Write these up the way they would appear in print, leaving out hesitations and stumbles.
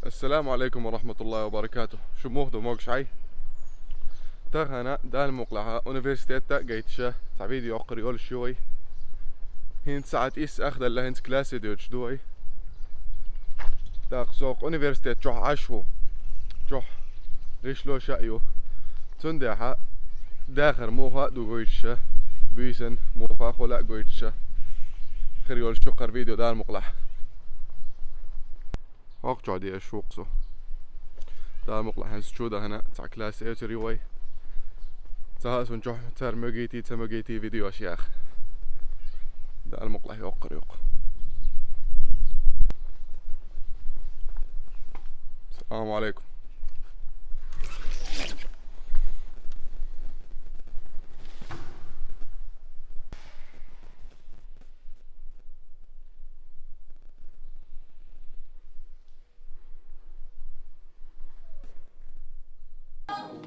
السلام عليكم ورحمة الله وبركاته. شو موهدو موق شعي تغهنا دال مقلعها أونيفرسيتيتا قيتشا تاع فيديو قريول شوي هنت ساعات إيس أخذ الله هنت كلاسي دوش دوي داق سوق أونيفرسيتيت جوح عشو جوح ريشلو شايو تندعها داخر موها دو قويتشا بيسن موها خلا قويتشا خريول شقر فيديو دال مقلع وقت دي اشوقسو دال مقلع هنس شودا هنا تاع كلاسي ايتريوي تهاسون جوح ترمجيتي فيديو اشياخ دال مقلع يوقر السلام عليكم.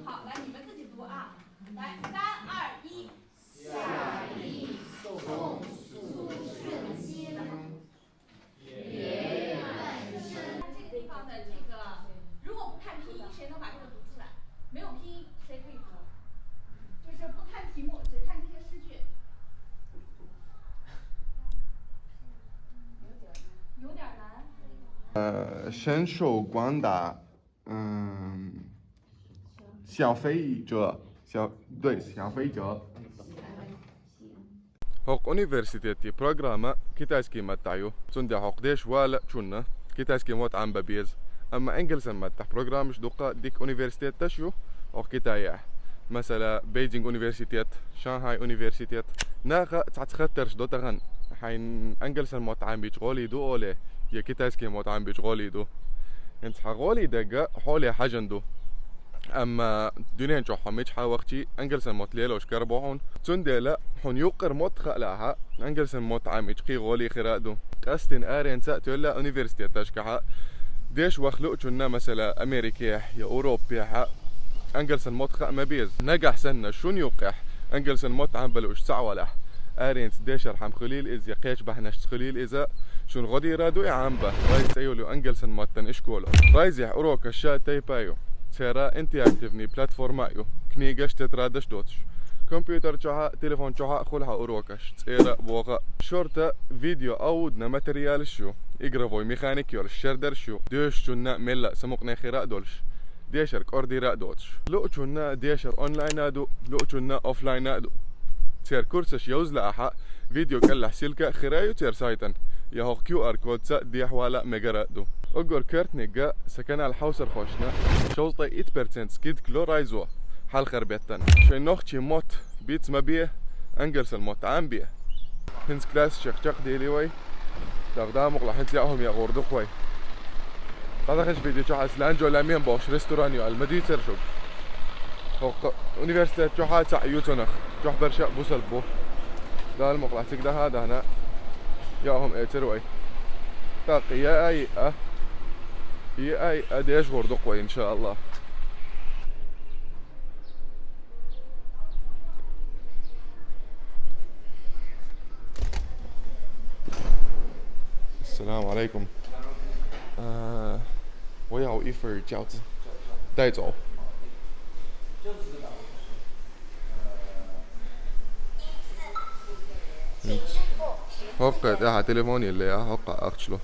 好，来你们自己读啊！来，3、2、1。夏邑宋苏舜皆别本生。这个地方的这个，如果不看拼音，谁能把这个读出来？没有拼音，谁可以读？就是不看题目，只看这些诗句。有点难。深受广大消费者消费者هوق أونيفرسيتيتي بروغراما كيتاسكي متاعيو تندي هوق ديش والا تشونا كيتاسكي موت عم ببيز أما إنجلسن متاع بروغرامش دوقا ديك أونيفرسيتيت تشيو أو كيتايا مثلا بيجينغ أونيفرسيتيت شانغهاي أونيفرسيتيت ناخا تعتخطرش دو تغن حين إنجلسن موت عم بيشغولي دو أولي يا كيتاسكي موت عم بيشغولي دو انت حغولي دقا حولي حاجندو اما دونين جو حميج حاوختي انجلسن موت ليلوش كربوحون تندلا حون يقر موت خلاها انجلسن موت عامج قي غولي خرادو قاستن ارين تقول اونيفرسيتي تشكحا ديش وخلوقنا مثلا امريكيه يا اوروبيا انجلسن موت خا ما بيز نجح سنه شون يوقح انجلسن موت عم بلوش سعوله ارين ديشر حم خليل از يقيش بحنش خليل اذا شون غدي رادو يعمبه رايز ايولو انجلسن موتن اشكولو رايز يحروك الشات تايبايو ترى انت اكتفني بلاتفورم ايو كنيجش تترادش دوتش كمبيوتر جوها تليفون جوها خلها اوروكش تيرا بوغا شورتا فيديو اودنا ماتريال شو يقرفوي ميخانيك يول الشردر شو ديش شونا ملا سموقنا خيراء دولش ديشر كوردي راء دوتش لو شونا ديشر اونلاين ادو لو شونا اوفلاين ادو تير كورسش يوز لأحا فيديو كلا حسيلكا خرايو تير سايتن يهو QR كود سا دي حوالا مجرادو اقور كرتنيقا سكنا الحوسر خوشنا شوطي 8% سكيد كلورايزو حال خربيتن شوي نوخشي موت بيتس ما بيه انجلس الموت عام بيه هنس كلاس شق ديلي وي تغدا مقلا هنس ياهم يا غوردو خوي تدخش فيديو جو حسلانجو لامين بوش ريستورانيو المديتر شوك فوق أونيفرسيتي جوحا تاع يوتونخ جوح برشا بوصل بو دا المقلع تقدا هذا هنا ياهم ايتروي تاقي يا اي اديش غردو قوي ان شاء الله. السلام عليكم. 我要一份饺子带走。هوقع ده تليفوني اللي هوقع اخشله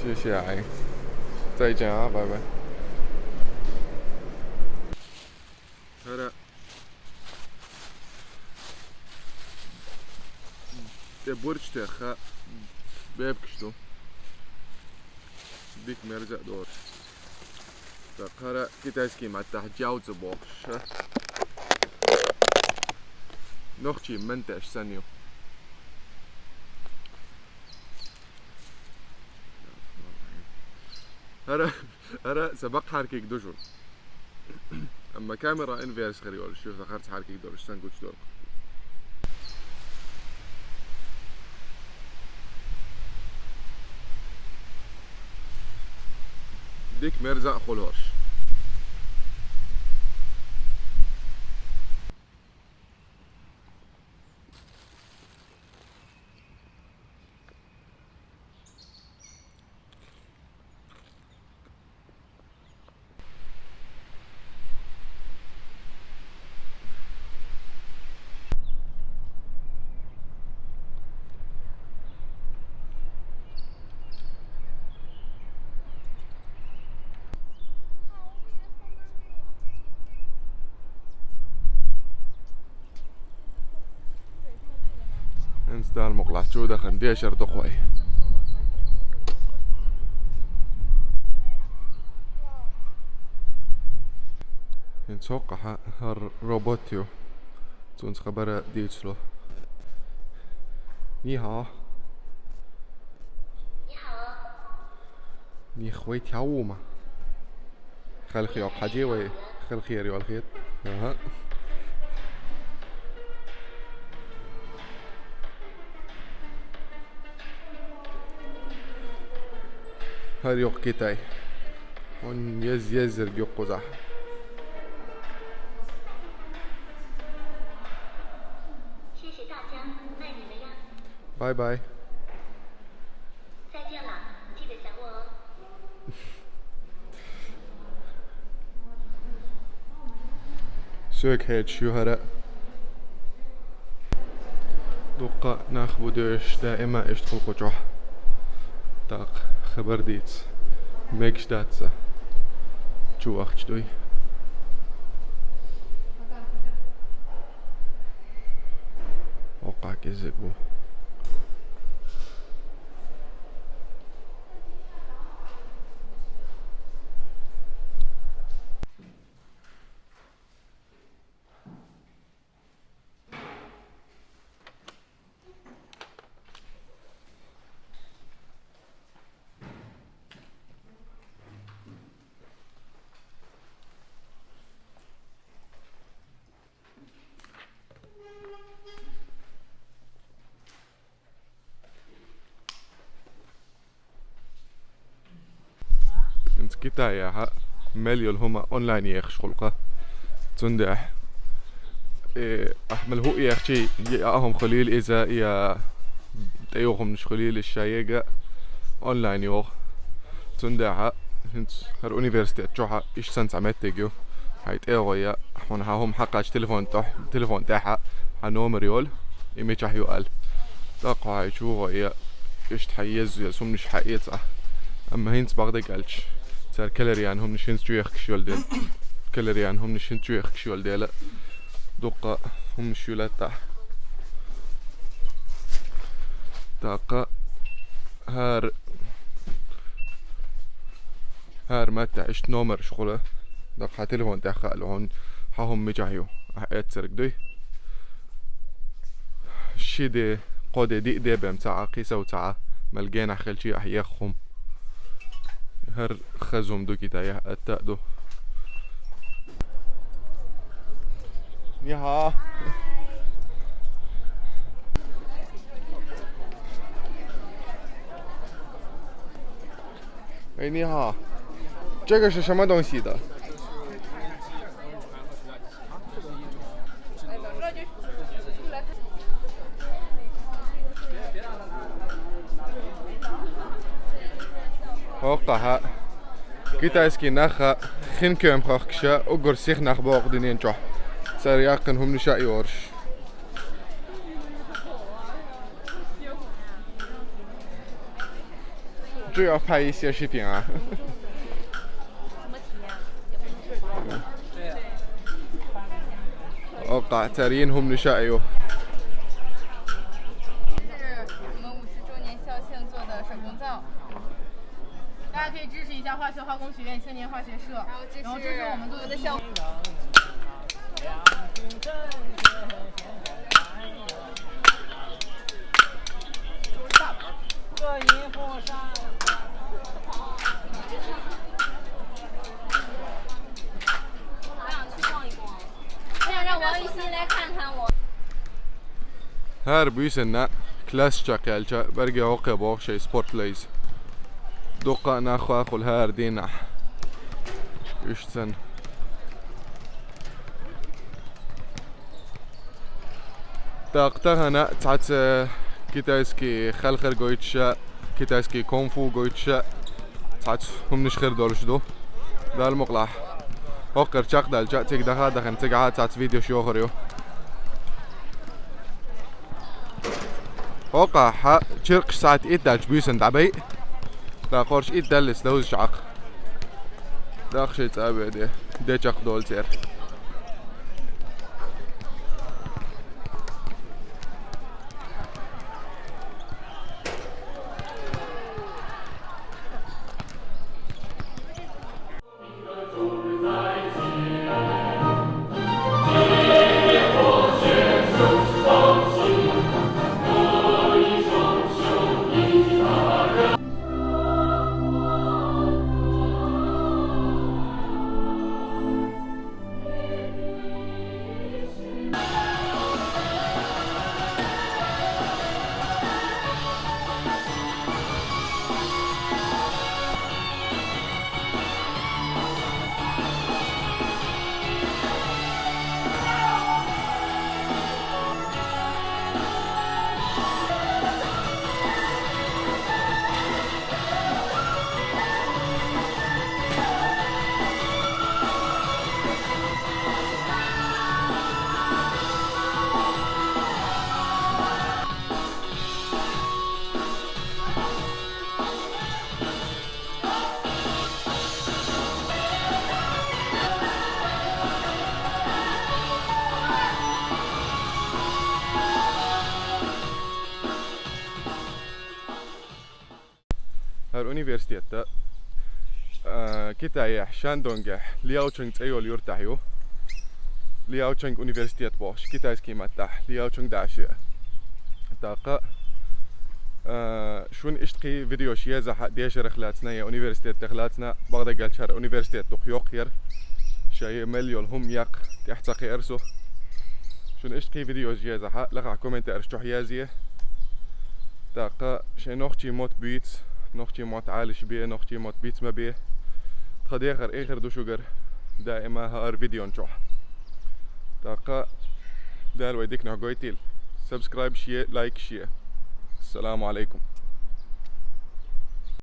谢谢阿姨，再见啊，拜拜。هلا برج تاخا بيبكشتو بيك مرجع دور تقرا كيتاسكي مع تحجاوز بوش نوختي منتش سنيو هرا سبق حركيك دوشون اما كاميرا انفيرس خريول شوف ذكرت حركيك دور سنقوش دور ديك مرزق خلوش انس دا المقلع جودة خنديشر دقوي نتوقع هر روبوتيو تونس خبر ديتسلو نيها ني خوي تياوما خلخي حاجي وي خلخي ريو الخير اها هاري يوق كيتاي ون يز رجيو قزح باي باي سوك هيد شو هرا دوقا ناخبو دوش دائما اشتغل قجوح داق خبر ديتس ميكش داتسا شو وقت دوي وقع كيزقبو انت كتايا مليون هما اونلاين يخشلقه تندح احمل هو يخشي ياهم خليل اذا يا تيوهم مش خليل الشايقه اونلاين يوغ تندح انت هر اونيفرسيتي تشوها ايش سنت عمتيجو هايت ايغويا احنا هاهم حقاش تليفون تاعها هنومر يول ايميتش يقال تاقوا هاي شو غويا ايش تحيز يا سمنش حقيقه اما هينت باغدك قالش صار كلريان هم نشين تشويخ كشول ديل كلريان هم نشين تشويخ كشول ديل دوقا هم شولات تاقا هار متى اشت نومر شغله داقا تليفون تاع خالهون هاهم مجاهيو اتسرق دوي شي دي قودي دي بمتاع قيسة وتاع ملقينا خلشي احياخهم هر خزوم دو كتايا التأدو نيها哎，你好，这个是什么东西的？وقعها كيتايسكي نخا خنكم خاخشا وقر سيخ نخ باق دينين جح سار يقن هم نشا يورش就要拍一些视频啊وقع تارين هم نشا يو大家可以支持一下化学化工学院青年化学社，然后这是我们做的项目。我想去逛一逛，我想让王雨欣来看看我。هار بيسنا كلاس شاكالشا برجع وقع بوق شيء سبورت ليز دوقا ناخو اخو الهار دينا يشتن تاقتهنا تعت كيتايسكي خلخر جويتشا كيتايسكي كونفو جويتشا تعت هم نشخر دولش دو دا المقلع وقر شاق دالجا تيك دخا دخن تقعا تعت فيديو شوخريو وقع حق شرق ساعة إدالج بيسن دعبي لا قرش إدالس دوز شعق داخ شي تابع دي شاق دول تير universitetet kita Shandong Liaocheng Tseyo Liurtahyo Liaocheng Universitet Bosch kitaiski matta Liaocheng Dashi taqa شون اشتقي فيديو شيازة ديشر خلاتنا يا universitet خلاتنا بغدا قال شهر universitet تقيوقير شاي مليون هم يق تحتقي ارسو شون اشتقي فيديو شيازة لغا كومنت ارشتو حيازيه تاقا شي نوختي موت بيتس نوختي موت عالش بيه نوختي موت بيتس ما بيه تخديخر اخر دو شوغر دائما هار فيديو نشوح تاقا دال ويديك نحقويتيل سبسكرايب شيه لايك شيه السلام عليكم.